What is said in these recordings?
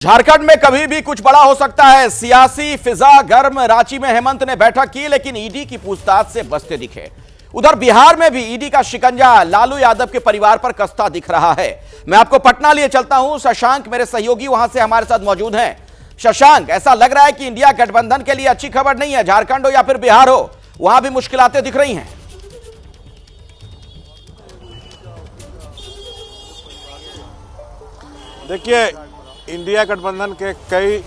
झारखंड में कभी भी कुछ बड़ा हो सकता है। सियासी फिजा गर्म। रांची में हेमंत ने बैठक की, लेकिन ईडी की पूछताछ से बचते दिखे। उधर बिहार में भी ईडी का शिकंजा लालू यादव के परिवार पर कसता दिख रहा है। मैं आपको पटना लिए चलता हूं। शशांक मेरे सहयोगी वहां से हमारे साथ मौजूद हैं। शशांक, ऐसा लग रहा है कि इंडिया गठबंधन के लिए अच्छी खबर नहीं है। झारखंड हो या फिर बिहार हो, वहां भी मुश्किलातें दिख रही हैं। देखिए, इंडिया गठबंधन के कई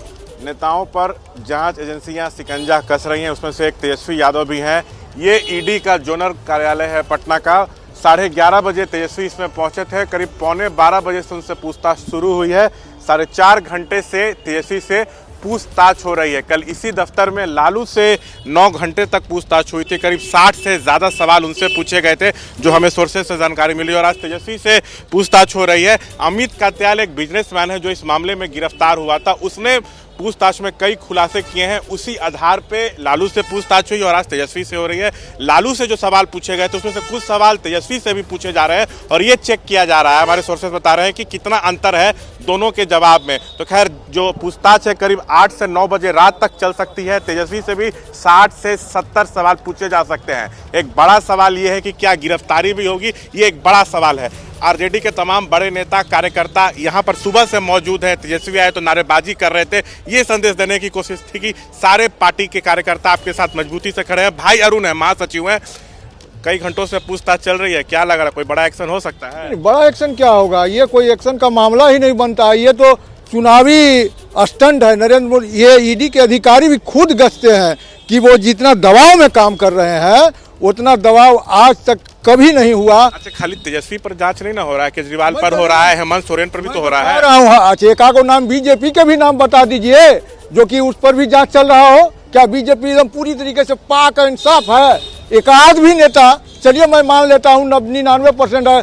नेताओं पर जांच एजेंसियां शिकंजा कस रही हैं। उसमें से एक तेजस्वी यादव भी हैं। ये ईडी का जोनल कार्यालय है पटना का। 11:30 बजे तेजस्वी इसमें पहुंचे थे। करीब 11:15 बजे से उनसे पूछताछ शुरू हुई है। 4.5 घंटे से तेजस्वी से पूछताछ हो रही है। कल इसी दफ्तर में लालू से 9 घंटे तक पूछताछ हुई थी। करीब 60 से ज़्यादा सवाल उनसे पूछे गए थे, जो हमें सोर्सेज से जानकारी मिली। और आज तेजस्वी से पूछताछ हो रही है। अमित कात्याल एक बिजनेसमैन है जो इस मामले में गिरफ्तार हुआ था। उसने पूछताछ में कई खुलासे किए हैं। उसी आधार पे लालू से पूछताछ हुई और आज तेजस्वी से हो रही है। लालू से जो सवाल पूछे गए थे उसमें से कुछ सवाल तेजस्वी से भी पूछे जा रहे हैं और ये चेक किया जा रहा है। हमारे सोर्सेज बता रहे हैं कि कितना अंतर है दोनों के जवाब में। तो खैर, जो पूछताछ है करीब 8 से 9 बजे रात तक चल सकती है। तेजस्वी से भी 60 से 70 सवाल पूछे जा सकते हैं। एक बड़ा सवाल ये है कि क्या गिरफ्तारी भी होगी, ये एक बड़ा सवाल है। आरजेडी के तमाम बड़े नेता कार्यकर्ता यहाँ पर सुबह से मौजूद हैं। तेजस्वी आए तो नारेबाजी कर रहे थे। ये संदेश देने की कोशिश थी कि सारे पार्टी के कार्यकर्ता आपके साथ मजबूती से खड़े हैं। भाई अरुण है, महासचिव हैं। कई घंटों से पूछताछ चल रही है, क्या लग रहा है कोई बड़ा एक्शन हो सकता है? बड़ा एक्शन क्या होगा, ये कोई एक्शन का मामला ही नहीं बनता है। ये तो चुनावी स्टंट है। नरेंद्र मोदी, ये ईडी के अधिकारी भी खुद गश्ते हैं कि वो जितना दबाव में काम कर रहे हैं उतना दबाव आज तक कभी नहीं हुआ। अच्छा, खाली तेजस्वी पर जांच नहीं ना हो रहा है, केजरीवाल पर हो रहा है, हेमंत सोरेन पर भी तो हो रहा है। अच्छा, एक आध नाम बीजेपी के भी नाम बता दीजिए जो कि उस पर भी जांच चल रहा हो। क्या बीजेपी एकदम पूरी तरीके से पाक और इंसाफ है? एक आध भी नेता, चलिए मैं मान लेता हूँ 99% है,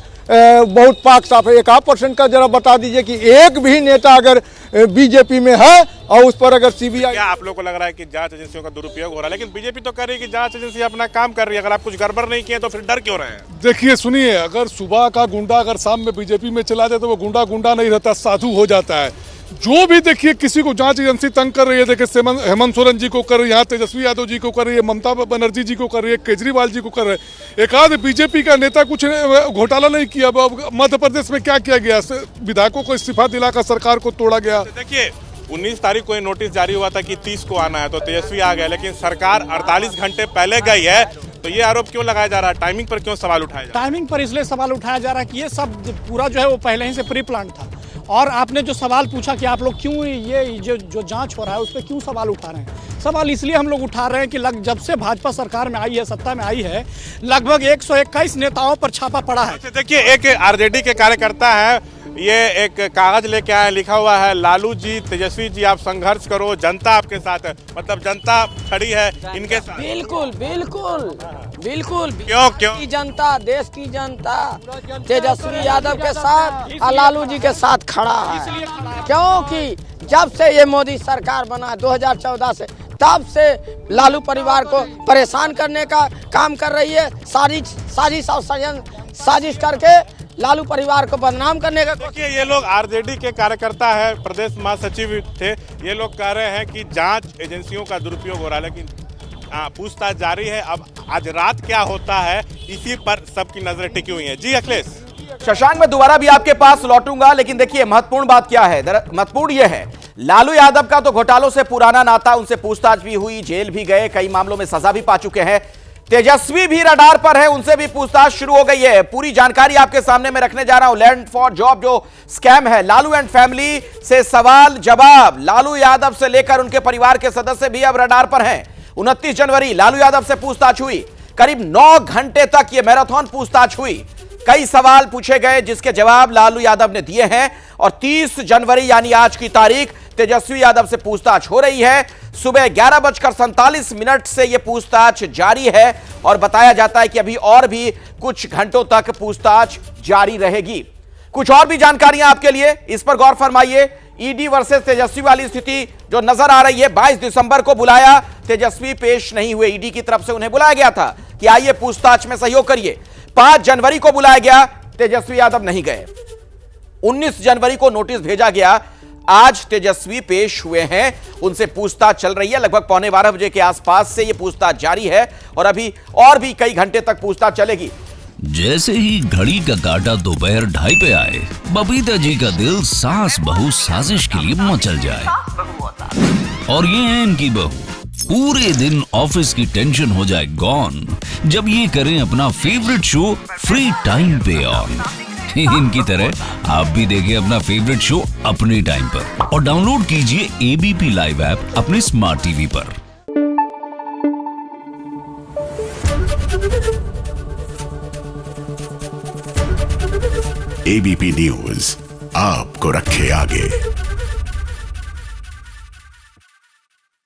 बहुत पाक साफ है। 1% का जरा बता दीजिए कि एक भी नेता अगर बीजेपी में है और उस पर अगर सीबीआई। क्या आप लोगों को लग रहा है कि जांच एजेंसियों का दुरुपयोग हो रहा है? लेकिन बीजेपी तो कह रही है कि जांच एजेंसी अपना काम कर रही है। अगर आप कुछ गड़बड़ नहीं किए तो फिर डर क्यों रहे हैं? देखिए, सुनिए, अगर सुबह का गुंडा अगर शाम में बीजेपी में चला जाए तो वो गुंडा गुंडा नहीं रहता, साधु हो जाता है। जो भी देखिए किसी को जांच एजेंसी तंग कर रही है, देखिए हेमंत सोरेन जी को कर रही है, यहाँ तेजस्वी यादव जी को कर रही है, ममता बनर्जी जी को कर रही है, केजरीवाल जी को कर रहे हैं। एक आध बीजेपी का नेता कुछ घोटाला नहीं किया। मध्य प्रदेश में क्या किया गया? विधायकों को इस्तीफा दिलाकर सरकार को तोड़ा गया। देखिए, 19 तारीख को ये नोटिस जारी हुआ था कि 30 को आना है, तो तेजस्वी आ गया, लेकिन सरकार 48 घंटे पहले गई है। तो ये आरोप क्यों लगाया जा रहा है? टाइमिंग पर क्यों सवाल उठाया जा रहा है? टाइमिंग पर इसलिए सवाल उठाया जा रहा है कि ये सब पूरा जो है वो पहले ही से प्री प्लान था। और आपने जो सवाल पूछा कि आप लोग क्यों ये जो जांच हो रहा है उस पर क्यों सवाल उठा रहे हैं, सवाल इसलिए हम लोग उठा रहे हैं कि जब से भाजपा सरकार में आई है, सत्ता में आई है, लगभग 121 नेताओं पर छापा पड़ा है। देखिए, एक आरजेडी के कार्यकर्ता है, ये एक कागज लेके आए, लिखा हुआ है, लालू जी, तेजस्वी जी, आप संघर्ष करो, जनता आपके साथ है। मतलब जनता खड़ी है इनके साथ। बिल्कुल बिल्कुल बिल्कुल। क्यों? की जनता, देश की जनता तेजस्वी यादव के साथ और लालू जी के साथ खड़ा है। क्योंकि जब से ये मोदी सरकार बना 2014 से, तब से लालू परिवार को परेशान करने का काम कर रही है। साजिश करके लालू परिवार को बदनाम करने का। देखिए, ये लोग आरजेडी के कार्यकर्ता है, प्रदेश महासचिव थे। ये लोग कह रहे हैं कि जांच एजेंसियों का दुरुपयोग हो रहा है, लेकिन पूछताछ जारी है। अब आज रात क्या होता है, इसी पर सबकी नजरें टिकी हुई हैं। जी अखिलेश। शशांक, मैं दोबारा भी आपके पास लौटूंगा, लेकिन देखिए महत्वपूर्ण बात क्या है। महत्वपूर्ण यह है, लालू यादव का तो घोटालों से पुराना नाता, उनसे पूछताछ भी हुई, जेल भी गए, कई मामलों में सजा भी पा चुके हैं। तेजस्वी भी रडार पर है, उनसे भी पूछताछ शुरू हो गई है। पूरी जानकारी आपके सामने में रखने जा रहा हूं। लैंड फॉर जॉब जो स्कैम है, लालू एंड फैमिली से सवाल जवाब, लालू यादव से लेकर उनके परिवार के सदस्य भी अब रडार पर हैं। 29 जनवरी लालू यादव से पूछताछ हुई। करीब 9 घंटे तक यह मैराथन पूछताछ हुई। कई सवाल पूछे गए जिसके जवाब लालू यादव ने दिए हैं। और 30 जनवरी यानी आज की तारीख तेजस्वी यादव से पूछताछ हो रही है। सुबह 11:47 से यह पूछताछ जारी है और बताया जाता है कि अभी और भी कुछ घंटों तक पूछताछ जारी रहेगी। कुछ और भी जानकारियां आपके लिए, इस पर गौर फरमाइए। ईडी वर्सेस तेजस्वी वाली स्थिति जो नजर आ रही है, 22 दिसंबर को बुलाया, तेजस्वी पेश नहीं हुए। ईडी की तरफ से उन्हें बुलाया गया था कि आइए पूछताछ में सहयोग करिए। 5 जनवरी को बुलाया गया, तेजस्वी यादव नहीं गए। 19 जनवरी को नोटिस भेजा गया आज तेजस्वी पेश हुए हैं, उनसे पूछताछ चल रही है। लगभग 11:15 बजे के आसपास से यह पूछताछ जारी है और अभी और भी कई घंटे तक पूछताछ चलेगी। जैसे ही घड़ी का काटा दोपहर 2:30 पे आए, बबीता जी का दिल सास बहू साजिश के लिए मचल जाए। और ये है इनकी बहू, पूरे दिन ऑफिस की टेंशन हो जाए गॉन जब ये करें अपना फेवरेट शो फ्री टाइम पे ऑन। इनकी तरह आप भी देखें अपना फेवरेट शो अपने टाइम पर और डाउनलोड कीजिए एबीपी लाइव ऐप अपने स्मार्ट टीवी पर। एबीपी न्यूज आपको रखे आगे।